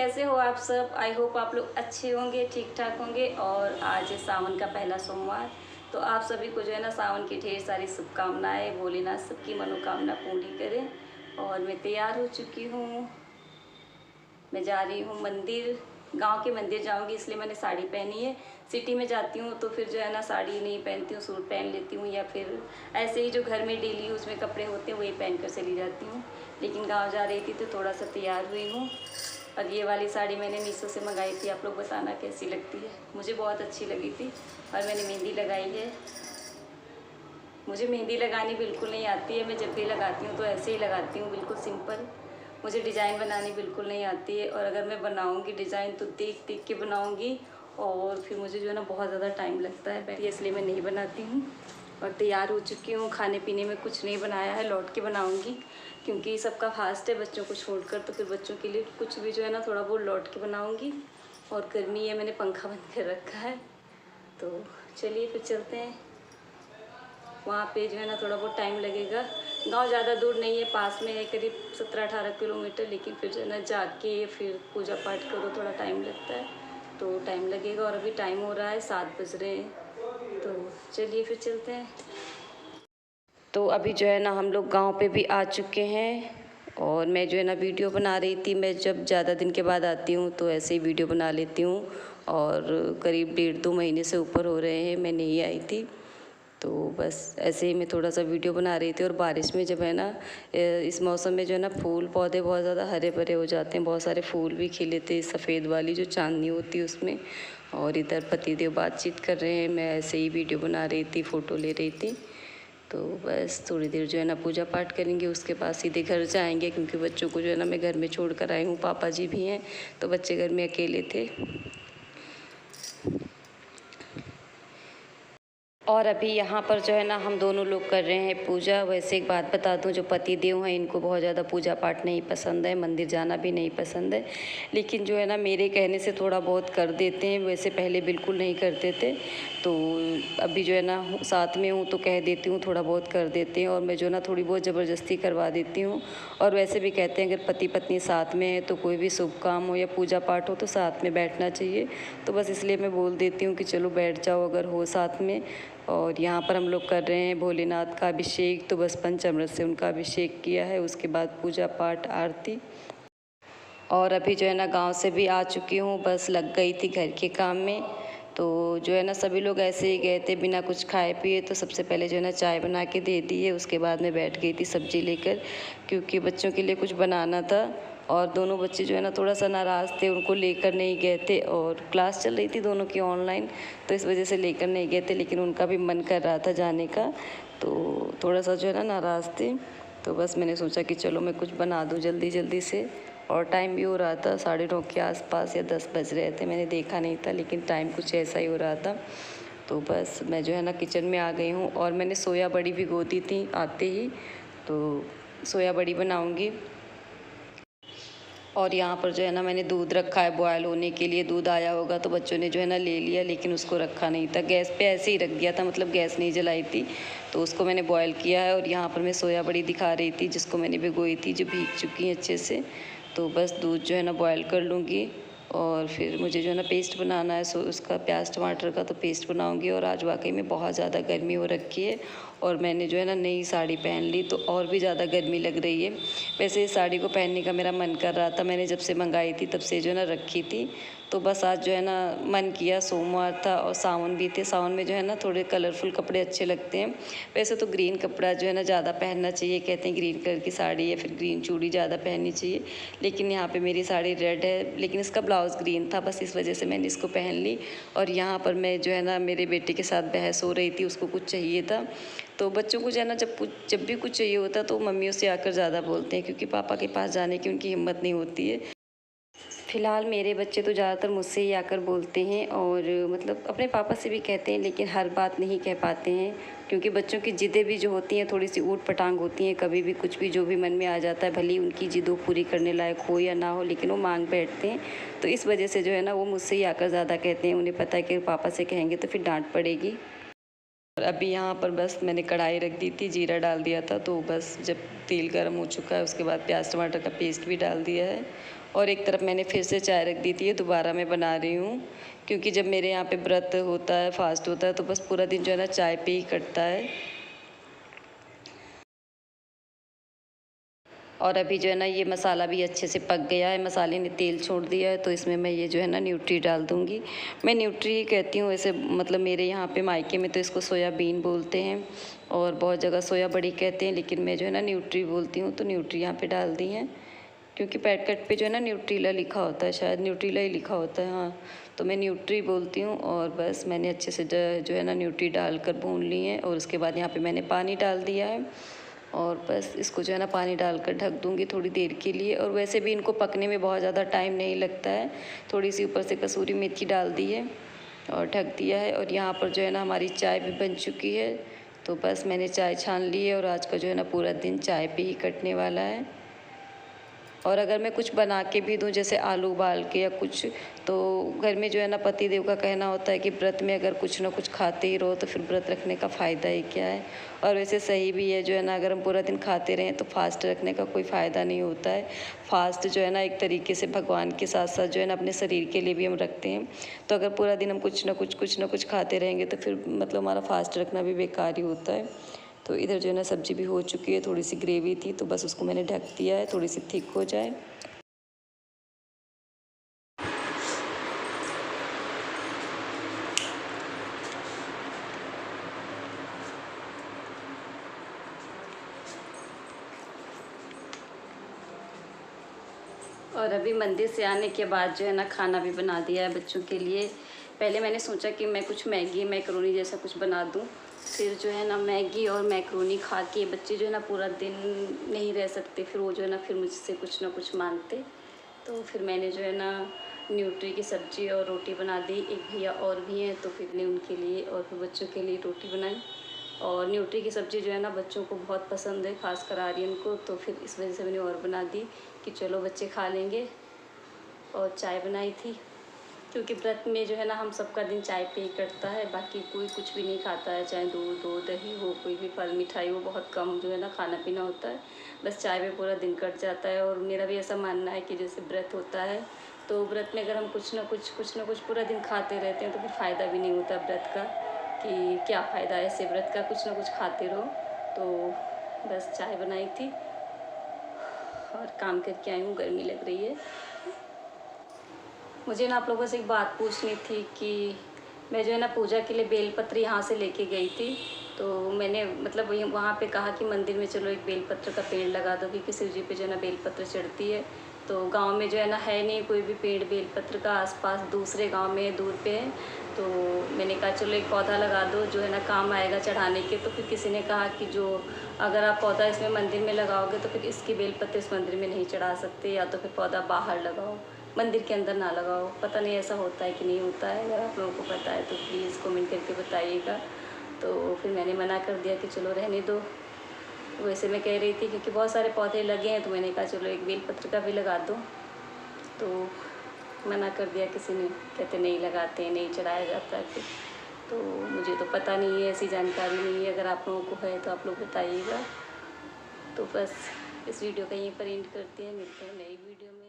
कैसे हो आप सब। आई होप आप लोग अच्छे होंगे, ठीक ठाक होंगे। और आज है सावन का पहला सोमवार, तो आप सभी को जो है ना सावन की ढेर सारी शुभकामनाएं। भोलेनाथ सबकी मनोकामना पूरी करें। और मैं तैयार हो चुकी हूँ, मैं जा रही हूँ मंदिर। गांव के मंदिर जाऊंगी, इसलिए मैंने साड़ी पहनी है। सिटी में जाती हूँ तो फिर जो है ना साड़ी नहीं पहनती हूँ, सूट पहन लेती हूँ, या फिर ऐसे ही जो घर में डेली यूज़ में कपड़े होते हैं वही पहन कर चली जाती हूँ। लेकिन गांव जा रही थी तो थोड़ा सा तैयार हुई हूँ। और ये वाली साड़ी मैंने मीशो से मंगाई थी, आप लोग बताना कैसी लगती है। मुझे बहुत अच्छी लगी थी। और मैंने मेहंदी लगाई है। मुझे मेहंदी लगानी बिल्कुल नहीं आती है, मैं जब भी लगाती हूँ तो ऐसे ही लगाती हूँ, बिल्कुल सिंपल। मुझे डिज़ाइन बनानी बिल्कुल नहीं आती है, और अगर मैं बनाऊँगी डिज़ाइन तो देख देख के बनाऊँगी, और फिर मुझे जो है ना बहुत ज़्यादा टाइम लगता है, इसलिए मैं नहीं बनाती हूँ। और तैयार हो चुकी हूँ, खाने पीने में कुछ नहीं बनाया है, लौट के बनाऊँगी, क्योंकि सबका फास्ट है बच्चों को छोड़कर, तो फिर बच्चों के लिए कुछ भी जो है ना थोड़ा बहुत लौट के बनाऊँगी। और गर्मी है, मैंने पंखा बंद कर रखा है। तो चलिए फिर चलते हैं। वहाँ पे जो है ना थोड़ा बहुत टाइम लगेगा। गांव ज़्यादा दूर नहीं है, पास में है, करीब 17-18 किलोमीटर। लेकिन फिर जो है ना जाके फिर पूजा पाठ करो, थोड़ा टाइम लगता है, तो टाइम लगेगा। और अभी टाइम हो रहा है 7 बज रहे हैं, तो चलिए फिर चलते हैं। तो अभी जो है ना हम लोग गांव पे भी आ चुके हैं। और मैं जो है ना वीडियो बना रही थी। मैं जब ज़्यादा दिन के बाद आती हूँ तो ऐसे ही वीडियो बना लेती हूँ। और करीब 1.5-2 महीने से ऊपर हो रहे हैं मैं नहीं आई थी, तो बस ऐसे ही मैं थोड़ा सा वीडियो बना रही थी। और बारिश में जब है ना इस मौसम में जो है ना फूल पौधे बहुत ज़्यादा हरे भरे हो जाते हैं, बहुत सारे फूल भी खिले थे, सफ़ेद वाली जो चांदनी होती है उसमें। और इधर पतिदेव बातचीत कर रहे हैं, मैं ऐसे ही वीडियो बना रही थी, फ़ोटो ले रही थी। तो बस थोड़ी देर जो है ना पूजा पाठ करेंगे, उसके बाद सीधे घर जाएंगे, क्योंकि बच्चों को जो है ना मैं घर में छोड़ कर आई हूँ। पापा जी भी हैं, तो बच्चे घर में अकेले थे। और अभी यहाँ पर जो है ना हम दोनों लोग कर रहे हैं पूजा। वैसे एक बात बता दूँ, जो पति देव हैं इनको बहुत ज़्यादा पूजा पाठ नहीं पसंद है, मंदिर जाना भी नहीं पसंद है। लेकिन जो है ना मेरे कहने से थोड़ा बहुत कर देते हैं, वैसे पहले बिल्कुल नहीं करते थे। तो अभी जो है ना साथ में हूँ तो कह देती हूँ, थोड़ा बहुत कर देते हैं। और मैं जो है ना थोड़ी बहुत ज़बरदस्ती करवा देती हूँ। और वैसे भी कहते हैं अगर पति पत्नी साथ में है तो कोई भी शुभ काम हो या पूजा पाठ हो तो साथ में बैठना चाहिए। तो बस इसलिए मैं बोल देती हूँ कि चलो बैठ जाओ अगर हो साथ में। और यहाँ पर हम लोग कर रहे हैं भोलेनाथ का अभिषेक, तो बस पंचामृत से उनका अभिषेक किया है, उसके बाद पूजा पाठ आरती। और अभी जो है ना गांव से भी आ चुकी हूँ, बस लग गई थी घर के काम में। तो जो है ना सभी लोग ऐसे ही गए थे बिना कुछ खाए पिए, तो सबसे पहले जो है ना चाय बना के दे दी है, उसके बाद मैं बैठ गई थी सब्जी लेकर, क्योंकि बच्चों के लिए कुछ बनाना था। और दोनों बच्चे जो है ना थोड़ा सा नाराज़ थे, उनको लेकर नहीं गए थे, और क्लास चल रही थी दोनों की ऑनलाइन, तो इस वजह से लेकर नहीं गए थे। लेकिन उनका भी मन कर रहा था जाने का, तो थोड़ा सा जो है ना नाराज़ थे। तो बस मैंने सोचा कि चलो मैं कुछ बना दूँ जल्दी जल्दी से। और टाइम भी हो रहा था 9:30 के आसपास या 10 बज रहे थे, मैंने देखा नहीं था, लेकिन टाइम कुछ ऐसा ही हो रहा था। तो बस मैं जो है ना किचन में आ गई हूँ। और मैंने सोया बड़ी भिगो दी थी आते ही, तो सोया बड़ी बनाऊँगी। और यहाँ पर जो है ना मैंने दूध रखा है बॉयल होने के लिए। दूध आया होगा तो बच्चों ने जो है ना ले लिया, लेकिन उसको रखा नहीं था, गैस पे ऐसे ही रख दिया था, मतलब गैस नहीं जलाई थी। तो उसको मैंने बॉयल किया है। और यहाँ पर मैं सोया बड़ी दिखा रही थी जिसको मैंने भिगोई थी, जो भीग चुकी हैं अच्छे से। तो बस दूध जो है ना बॉयल कर लूँगी। और फिर मुझे जो है ना पेस्ट बनाना है, सो उसका प्याज टमाटर का तो पेस्ट बनाऊँगी। और आज वाकई में बहुत ज़्यादा गर्मी हो रखी है, और मैंने जो है ना नई साड़ी पहन ली, तो और भी ज़्यादा गर्मी लग रही है। वैसे इस साड़ी को पहनने का मेरा मन कर रहा था, मैंने जब से मंगाई थी तब से जो है ना रखी थी। तो बस आज जो है ना मन किया, सोमवार था और सावन भी थे। सावन में जो है ना थोड़े कलरफुल कपड़े अच्छे लगते हैं। वैसे तो ग्रीन कपड़ा जो है ना ज़्यादा पहनना चाहिए, कहते हैं ग्रीन कलर की साड़ी या फिर ग्रीन चूड़ी ज़्यादा पहननी चाहिए। लेकिन यहाँ पे मेरी साड़ी रेड है, लेकिन इसका ब्लाउज़ ग्रीन था, बस इस वजह से मैंने इसको पहन ली। और यहाँ पर मैं जो है ना मेरे बेटे के साथ बहस हो रही थी, उसको कुछ चाहिए था। तो बच्चों को जो है ना जब भी कुछ चाहिए होता है तो मम्मियों से आकर ज़्यादा बोलते हैं, क्योंकि पापा के पास जाने की उनकी हिम्मत नहीं होती है। फ़िलहाल मेरे बच्चे तो ज़्यादातर मुझसे ही आकर बोलते हैं, और मतलब अपने पापा से भी कहते हैं, लेकिन हर बात नहीं कह पाते हैं, क्योंकि बच्चों की ज़िद्दें भी जो होती हैं थोड़ी सी ऊट पटांग होती हैं। कभी भी कुछ भी जो भी मन में आ जाता है, भले ही उनकी ज़िद पूरी करने लायक हो या ना हो, लेकिन वो मांग बैठते हैं। तो इस वजह से जो है ना वो मुझसे ही आकर ज़्यादा कहते हैं। उन्हें पता है कि पापा से कहेंगे तो फिर डांट पड़ेगी। और अभी यहाँ पर बस मैंने कढ़ाई रख दी थी, जीरा डाल दिया था, तो बस जब तेल गर्म हो चुका है उसके बाद प्याज टमाटर का पेस्ट भी डाल दिया है। और एक तरफ मैंने फिर से चाय रख दी थी, ये दोबारा मैं बना रही हूँ, क्योंकि जब मेरे यहाँ पे व्रत होता है, फास्ट होता है, तो बस पूरा दिन जो है ना चाय पे ही कटता है। और अभी जो है ना ये मसाला भी अच्छे से पक गया है, मसाले ने तेल छोड़ दिया है, तो इसमें मैं ये जो है ना न्यूट्री डाल दूँगी। मैं न्यूट्री ही कहती हूँ वैसे, मतलब मेरे यहाँ पे मायके में तो इसको सोयाबीन बोलते हैं और बहुत जगह सोया बड़ी कहते हैं, लेकिन मैं जो है ना न्यूट्री बोलती हूँ, तो न्यूट्री यहाँ पे डाल दी है, क्योंकि पैकेट पे जो है ना न्यूट्रीला लिखा होता है, शायद न्यूट्रीला ही लिखा होता है, हाँ, तो मैं न्यूट्री बोलती हूँ। और बस मैंने अच्छे से जो है ना न्यूट्री डालकर भून ली है, और उसके बाद यहाँ पे मैंने पानी डाल दिया है, और बस इसको जो है ना पानी डालकर ढक दूँगी थोड़ी देर के लिए। और वैसे भी इनको पकने में बहुत ज़्यादा टाइम नहीं लगता है, थोड़ी सी ऊपर से कसूरी मेथी डाल दी है और ढक दिया है। और यहाँ पर जो है ना हमारी चाय भी बन चुकी है, तो बस मैंने चाय छान ली है, और आज का जो है ना पूरा दिन चाय पे ही कटने वाला है। और अगर मैं कुछ बना के भी दूँ, जैसे आलू उबाल के या कुछ, तो घर में जो है ना पति देव का कहना होता है कि व्रत में अगर कुछ ना कुछ खाते ही रहो तो फिर व्रत रखने का फ़ायदा ही क्या है। और वैसे सही भी है, जो है ना अगर हम पूरा दिन खाते रहें तो फास्ट रखने का कोई फ़ायदा नहीं होता है। फास्ट जो है ना एक तरीके से भगवान के साथ साथ जो है ना अपने शरीर के लिए भी हम रखते हैं। तो अगर पूरा दिन हम कुछ ना कुछ खाते रहेंगे तो फिर मतलब हमारा फास्ट रखना भी बेकार ही होता है। तो इधर जो है ना सब्ज़ी भी हो चुकी है, थोड़ी सी ग्रेवी थी, तो बस उसको मैंने ढक दिया है, थोड़ी सी थिक हो जाए। और अभी मंदिर से आने के बाद जो है ना खाना भी बना दिया है बच्चों के लिए। पहले मैंने सोचा कि मैं कुछ मैगी मैक्रोनी जैसा कुछ बना दूं, फिर जो है ना मैगी और मैक्रोनी खा के बच्चे जो है ना पूरा दिन नहीं रह सकते, फिर वो जो है ना फिर मुझसे कुछ ना कुछ मांगते। तो फिर मैंने जो है ना न्यूट्री की सब्ज़ी और रोटी बना दी। एक भैया और भी हैं, तो फिर ने उनके लिए और फिर बच्चों के लिए रोटी बनाई। और न्यूट्री की सब्ज़ी जो है ना बच्चों को बहुत पसंद है, खासकर आर्यन को, तो फिर इस वजह से मैंने और बना दी कि चलो बच्चे खा लेंगे। और चाय बनाई थी, क्योंकि व्रत में जो है ना हम सबका दिन चाय पे ही कटता है, बाकी कोई कुछ भी नहीं खाता है, चाहे दूध हो, दही हो, कोई भी फल मिठाई हो, बहुत कम जो है ना खाना पीना होता है, बस चाय पे पूरा दिन कट जाता है। और मेरा भी ऐसा मानना है कि जैसे व्रत होता है, तो व्रत में अगर हम कुछ ना कुछ पूरा दिन खाते रहते हैं तो फिर फ़ायदा भी नहीं होता व्रत का, कि क्या फ़ायदा है ऐसे व्रत का, कुछ ना कुछ खाते रहो। तो बस चाय बनाई थी और काम करके आई हूँ, गर्मी लग रही है। मुझे ना आप लोगों से एक बात पूछनी थी कि मैं जो है ना पूजा के लिए बेलपत्र यहाँ से लेके गई थी, तो मैंने मतलब वहाँ पे कहा कि मंदिर में चलो एक बेलपत्र का पेड़ लगा दो, क्योंकि शिव जी पे जो है ना बेलपत्र चढ़ती है। तो गांव में जो है ना है नहीं कोई भी पेड़ बेलपत्र का, आसपास दूसरे गांव में दूर पे है। तो मैंने कहा चलो एक पौधा लगा दो, जो है ना काम आएगा चढ़ाने के। तो फिर किसी ने कहा कि जो अगर आप पौधा इसमें मंदिर में लगाओगे तो फिर इसकी बेलपत्र इस मंदिर में नहीं चढ़ा सकते, या तो फिर पौधा बाहर लगाओ, मंदिर के अंदर ना लगाओ। पता नहीं ऐसा होता है कि नहीं होता है, अगर आप लोगों को पता है तो प्लीज़ कमेंट करके बताइएगा। तो फिर मैंने मना कर दिया कि चलो रहने दो। वैसे मैं कह रही थी क्योंकि बहुत सारे पौधे लगे हैं, तो मैंने कहा चलो एक बेलपत्र का भी लगा दो, तो मना कर दिया किसी ने, कहते नहीं लगाते हैं, नहीं चढ़ाया जाता है फिर। तो मुझे तो पता नहीं है, ऐसी जानकारी नहीं है, अगर आप लोगों को है तो आप लोग बताइएगा। तो बस इस वीडियो का यहीं पर एंड करते हैं, मिलते हैं नई वीडियो में।